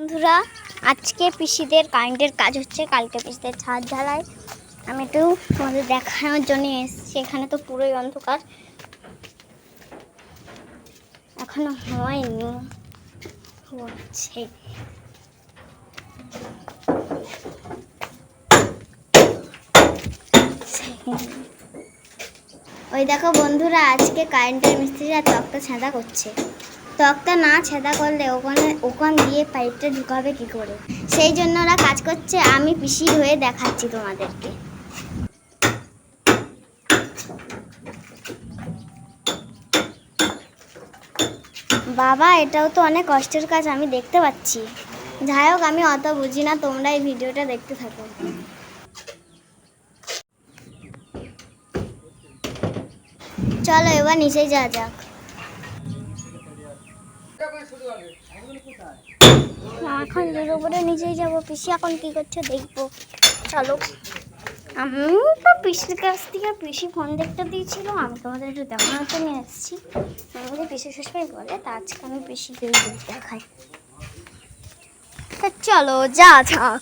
বন্ধুরা, আজকে পিসিদের কারেন্টের কাজ হচ্ছে, কালকে পিসিদের ছাদ ঢালাই। আমি একটু তোমাদের দেখানোর জন্য এসেছি। এখানে তো পুরোই অন্ধকার, এখনো হয়নি, হচ্ছে। ওই দেখো বন্ধুরা, আজকে কারেন্টের মিস্ত্রিরা তক্তা ছেঁদা করছে। তক্তা না ছেঁদা করলে ওখান দিয়ে পাইপটা ঢুকাবে কি করে, সেই জন্য ওরা কাজ করছে। আমি পিসি হয়ে দেখাচ্ছি তোমাদেরকে। বাবা, এটাও তো অনেক কষ্টের কাজ, আমি দেখতে পাচ্ছি। যাই হোক, আমি অত বুঝি না, তোমরা এই ভিডিওটা দেখতে থাকো। চলো এবার নিচে যাওয়া যাক। এখন উপরে নিচেই যাবো। পিসি এখন কি করছে দেখবো, চলো। আমি তো পিসির কাছ থেকে পিসি ফোন দেখতে দিয়েছিল, আমি তোমাদের একটু দেখানোর জন্য এসেছি। আমাদের পিসি শ্বশুরবাড়ি বলে, তা আজকে আমি পিসিকে দেখাই। তা চলো যা যাক।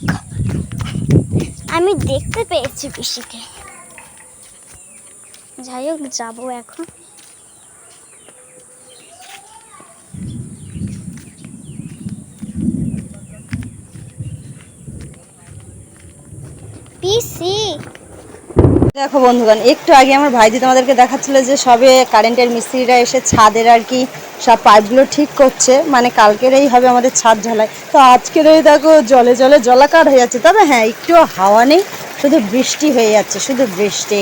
আমি দেখতে পেয়েছি পিসিকে। যাই হোক, যাবো এখন। পিসি দেখো বন্ধুগণ, একটু আগে আমার ভাইজি তোমাদেরকে দেখাচ্ছিল যে সবে কারেন্টের মিস্ত্রিরা এসে ছাদের আর কি সব পাইপগুলো ঠিক করছে। মানে কালকেরই হবে আমাদের ছাদ ঢালাই, তো আজকের এই দেখো জলে জলে জলাকার হয়ে যাচ্ছে। তবে হ্যাঁ, একটু হাওয়া নেই, শুধু বৃষ্টি হয়ে যাচ্ছে, শুধু বৃষ্টি।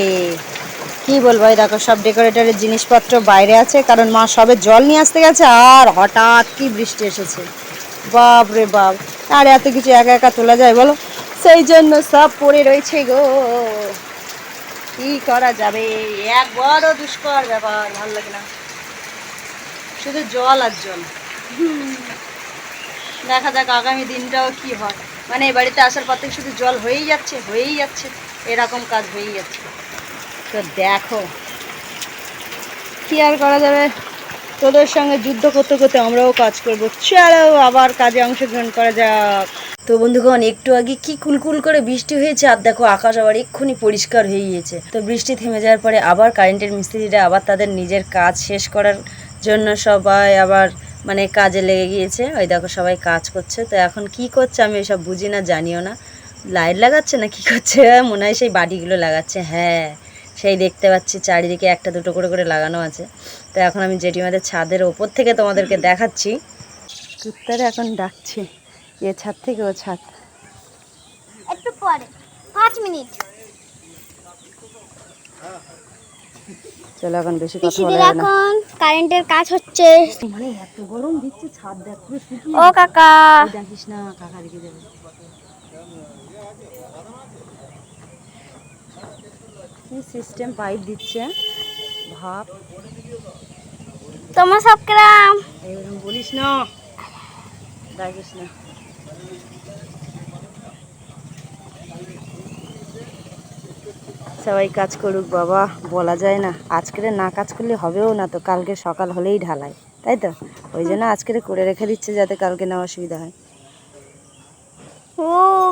কি বলবো, এই দেখো সব ডেকোরেটরের জিনিসপত্র বাইরে আছে, কারণ মা সবে জল নিয়ে আসতে গেছে আর হঠাৎ কি বৃষ্টি এসেছে। বাপ রে বাপ, আর এত কিছু একা একা তোলা যায় বলো? সেই জন্য সব পড়ে রয়েছে গো। কি করা যাবে, এক বড় দুষ্কর ব্যাপার, ভালো লাগে না, শুধু জল আর জল। দেখা যাক আগামী দিনটাও কি হয়। মানে এই বাড়িতে আসার পর থেকে শুধু জল হয়েই যাচ্ছে, হয়েই যাচ্ছে, এরকম কাজ হয়েই যাচ্ছে। তো দেখো কি আর করা যাবে, তোদের সঙ্গে যুদ্ধ করতে করতে আমরাও কাজ করবো। চলো আবার কাজে অংশগ্রহণ করা যাক। তো বন্ধুগণ, একটু আগে কি কুলকুল করে বৃষ্টি হয়েছে, আর দেখো আকাশ আবার এক্ষুনি পরিষ্কার হয়ে গিয়েছে। তো বৃষ্টি থেমে যাওয়ার পরে আবার কারেন্টের মিস্ত্রিরা আবার তাদের নিজের কাজ শেষ করার জন্য সবাই আবার মানে কাজে লেগে গিয়েছে। ওই দেখো সবাই কাজ করছে। তো এখন কি করছে আমি এসব বুঝি না, জানিও না। লাইট লাগাচ্ছে না কি করছে, মনে হয় সেই বাটিগুলো লাগাচ্ছে। হ্যাঁ, সেই দেখতে পাচ্ছি চারিদিকে একটা দুটো করে করে লাগানো আছে। তো এখন আমি জেঠিমাদের ছাদের ওপর থেকে তোমাদেরকে দেখাচ্ছি। কুত্তারা এখন ডাকছে, এ ছাদ থেকে ও ছাদ। একটু পরে 5 মিনিট। চলো এখন বেশি কথা বলা পিসিদের যাবে না। এখন কারেন্টের কাজ হচ্ছে। মানে এত গরম দিচ্ছে, ছাদ দেখ পুরো শুকিয়ে। ও কাকা, ডাকিস না, কাকা রেখে যাবে। কি সিস্টেম পাইপ দিচ্ছে ভাব, তোমার সব গ্রাম এরকম বলিস না, ডাকিস না। সবাই কাজ করুক বাবা, বলা যায় না। আজকের না কাজ করলে হবেও না, তো কালকে সকাল হলেই ঢালাই, তাই তো? ওই জন্য আজকের করে রেখে দিচ্ছে যাতে কালকে না অসুবিধা হয়। ও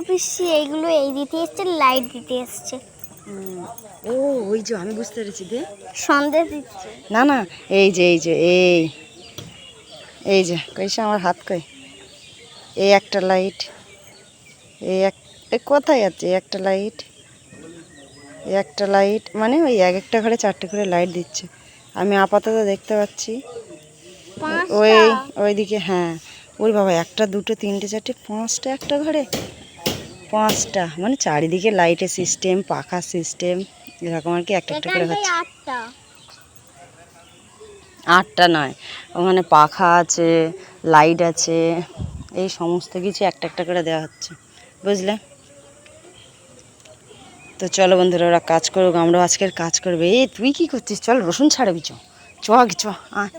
পিসি, এইগুলো এই দিতে এসছে, লাইট দিতে এসছে। ও ওই যে আমি বুঝতে পেরেছি, দে সন্দেশ দিচ্ছে। না না, এই যে এই যে এই যে কইসা আমার হাত কই, এই একটা লাইট, এই এক কোথায় আছে একটা লাইট, এই একটা লাইট, মানে ওই এক একটা ঘরে 4টে করে লাইট দিচ্ছে। আমি আপাতত দেখতে পাচ্ছি ওই ওইদিকে। হ্যাঁ, ওই বাবা, 1 2 3 4 5টা একটা ঘরে, 5টা, মানে চারিদিকে লাইটের সিস্টেম, পাখা সিস্টেম, এরকম আর কি একটা একটা করে হচ্ছে। 8টা নয়, ওখানে পাখা আছে, লাইট আছে, এই সমস্ত কিছু একটা একটা করে দেওয়া হচ্ছে, বুঝলে? তো চলো বন্ধুরা, ওরা কাজ করুক, আমরাও আজকের কাজ করবে। এই তুই কি করছিস? চল রসুন ছাড়াবি, চ চ আয়।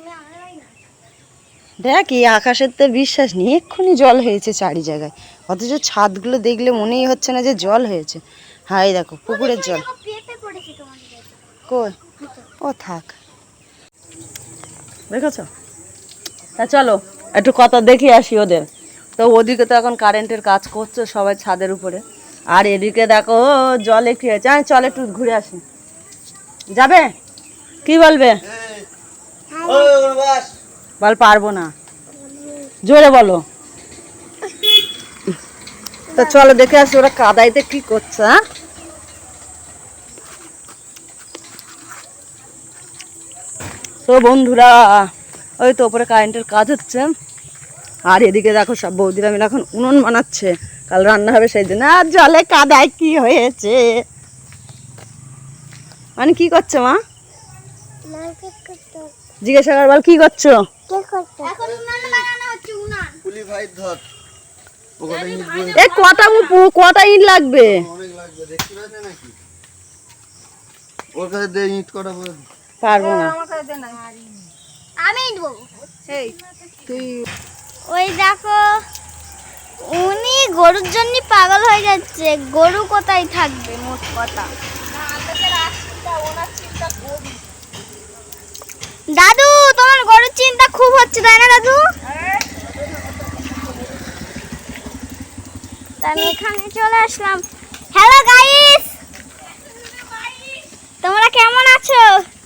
দেখ এই আকাশের তো বিশ্বাস নেই, এক্ষুনি জল হয়েছে চারি জায়গায়, অথচ ছাদগুলো দেখলে মনেই হচ্ছে না যে জল হয়েছে। হাই দেখো পুকুরের জল। কই? ও থাক, দেখেছ? তা চলো একটু কথা দেখে আসি ওদের। তো ওদিকে তো এখন কারেন্টের কাজ করছে সবাই ছাদের উপরে, আর এদিকে দেখো জলে কি হয়েছে। চল একটু ঘুরে আসি, যাবে? কি বলবে? বল পারবো না, জোরে বলো। তো চলো দেখে আসি ওরা কাদাইতে কি করছে। হ্যাঁ, তো বন্ধুরা ওই তো উপরে কারেন্টের কাজ হচ্ছে, আর এদিকে দেখো সব বৌদিরা মিলে এখন উনুন বানাচ্ছে, কাল রান্না হবে সেই জন্য। আর জলে কাদায় কি হয়েছে, মানে কি করছো মা? জিজ্ঞাসা কর, বল কি করছো? কটা ইট লাগবে? পারবো না আমি দেবো। ওই দেখো উনি গরুর জন্য পাগল হয়ে যাচ্ছে, গরু কোথায় থাকবে মোট কথা। দাদু তোমার গরুর চিন্তা খুব হচ্ছে তাই না দাদু? আমি এখানে চলে আসলাম। হ্যালো গাইস, তোমরা কেমন আছো?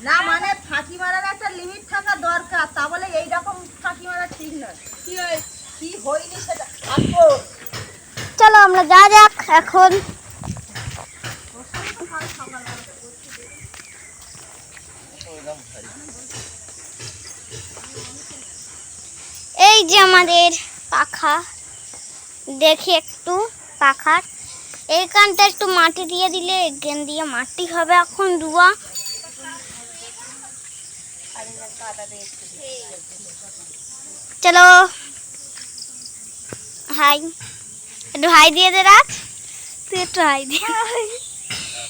না মানে ফাঁকি মারার একটা লিমিট থাকা দরকার, তা বলে এই রকম ফাঁকি মারা ঠিক নয়। কি হয়নি সেটা থাকবো। চলো আমরা যা যাক এখন। এই যে আমাদের পাখা, দেখি একটু পাখার এইখানটা একটু মাটি দিয়ে দিলে এখান দিয়ে মাটি হবে এখন রুয়া। চলো হাই, একটু হাই দিয়ে দে রাজ, তুই একটু হাই দিয়ে,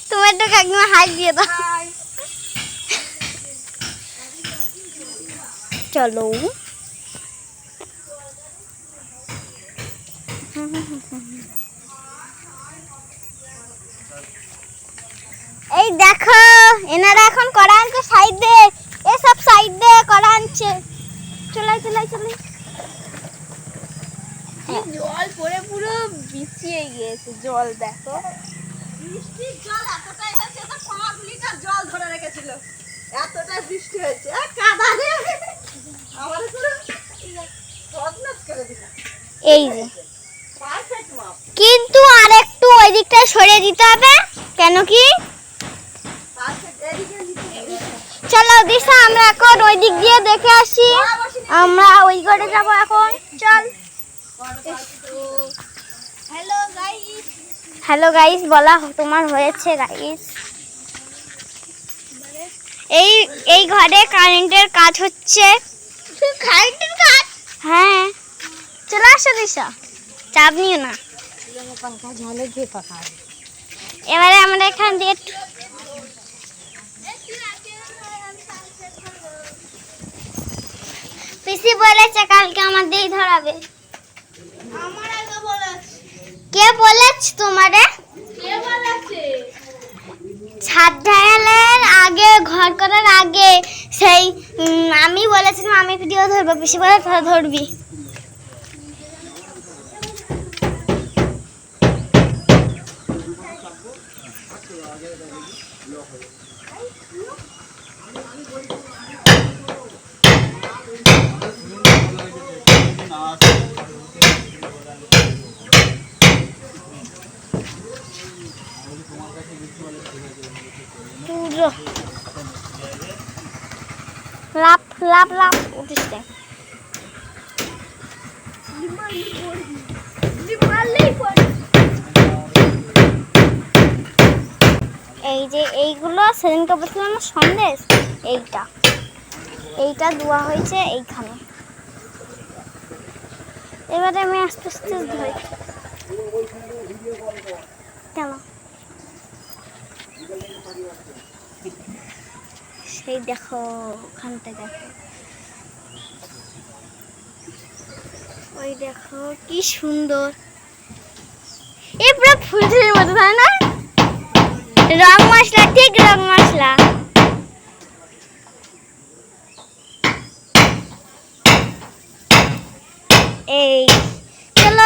তুমি একটু কাকিমা হাই দিয়ে দাও। চলো এই দেখো এনারা এখন কড়া আনছে সাইড দে, এসব সাইড দে কড়া আনছে। চলাই চলাই চলাই, জল পড়ে পুরো বিছিয়ে গিয়েছে, জল দেখো। বৃষ্টির জল এতটাই হয়েছে তো 5 লিটার জল ধরে রেখেছিল, এতটাই বৃষ্টি হয়েছে। কাদা রে আমারে পুরো তছনছ করে দিল। এই যে পারফেক্ট মাপ। কিন্তু আরেকটু ওই দিকটা সরিয়ে দিতে হবে, কেন কি? পারফেক্ট এদিকে নিচে। চলো দিশা আমরা এখন ওই দিক দিয়ে দেখে আসি, আমরা ওই ঘরে যাব এখন। চল। হ্যালো গাইস, হ্যালো গাইস বলা তোমার হয়েছে গাইস। এই এই ঘরে কারেন্টের কাজ হচ্ছে। কারেন্টের কাজ? হ্যাঁ চলে আসো দিশা, চাপ নিও না। पंखा झाले के पका এবারে আমরা এখান দিয়ে একটু পিসি বলেছে কালকে আমাদেরই ধরাবে। আমার আগে বলেছে। কে বলেছে তোমারে? কে বলেছে? ছাদ ঢালাইয়ের আগে, ঘর করার আগে সেই আমি বলেছিলাম আমি ভিডিও ধরবো, পিসি বলে তোরা ধরবি। পুরো লাভ লাভ লাভ উঠেছে। এই যে এইগুলো সেদিনকে বলছিলাম না সন্দেশ, এইটা এইটা দেওয়া হয়েছে এইখানে। এবারে আমি আস্তে আস্তে ধরি। কেন সেই দেখো ওখানটা দেখো, ওই দেখো কি সুন্দর, এ পুরো ফুলঝুরির মতো তাই না? রং মশলা, ঠিক রং মশলা। এই চলো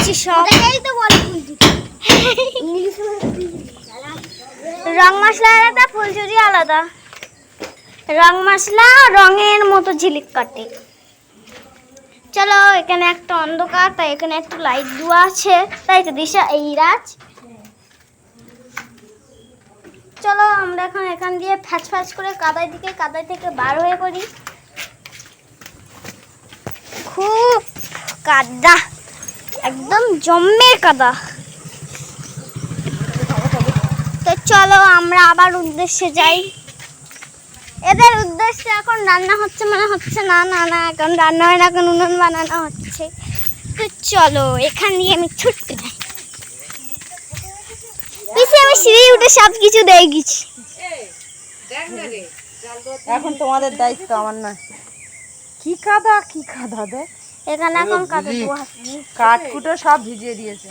দিচ্ছি সব। রং মশলা আলাদা, ফুলঝুরি আলাদা। রং মশলা রঙের মতো ঝিলিক কাটে। চলো, এখানে একটা অন্ধকার, তাই এখানে একটু লাইট দেওয়া আছে, তাই তো দিশা এই রাজ। চলো আমরা এখন এখান দিয়ে ফ্যাচ ফ্যাচ করে কাদায় থেকে বার হয়ে পড়ি। খুব কাদা, একদম জম্মের কাদা। তো চলো আমরা আবার উদ্দেশ্যে যাই। এদের উদ্দেশ্যে এখন রান্না হচ্ছে মনে হচ্ছে, না না না এখন রান্না হয় না, এখন উনুন বানানো হচ্ছে। তো চলো এখান দিয়ে আমি ছুটতে যাই। পিছিয়ে আমি সিঁড়ি উঠে সব কিছু দিয়ে গেছি। এখন তোমাদের দায়িত্ব, আমার নয়। কি কাদা দেখ, এখানে এখন কাদা ধোয়া হচ্ছে। কাঠকুটো সব ভিজিয়ে দিয়েছে।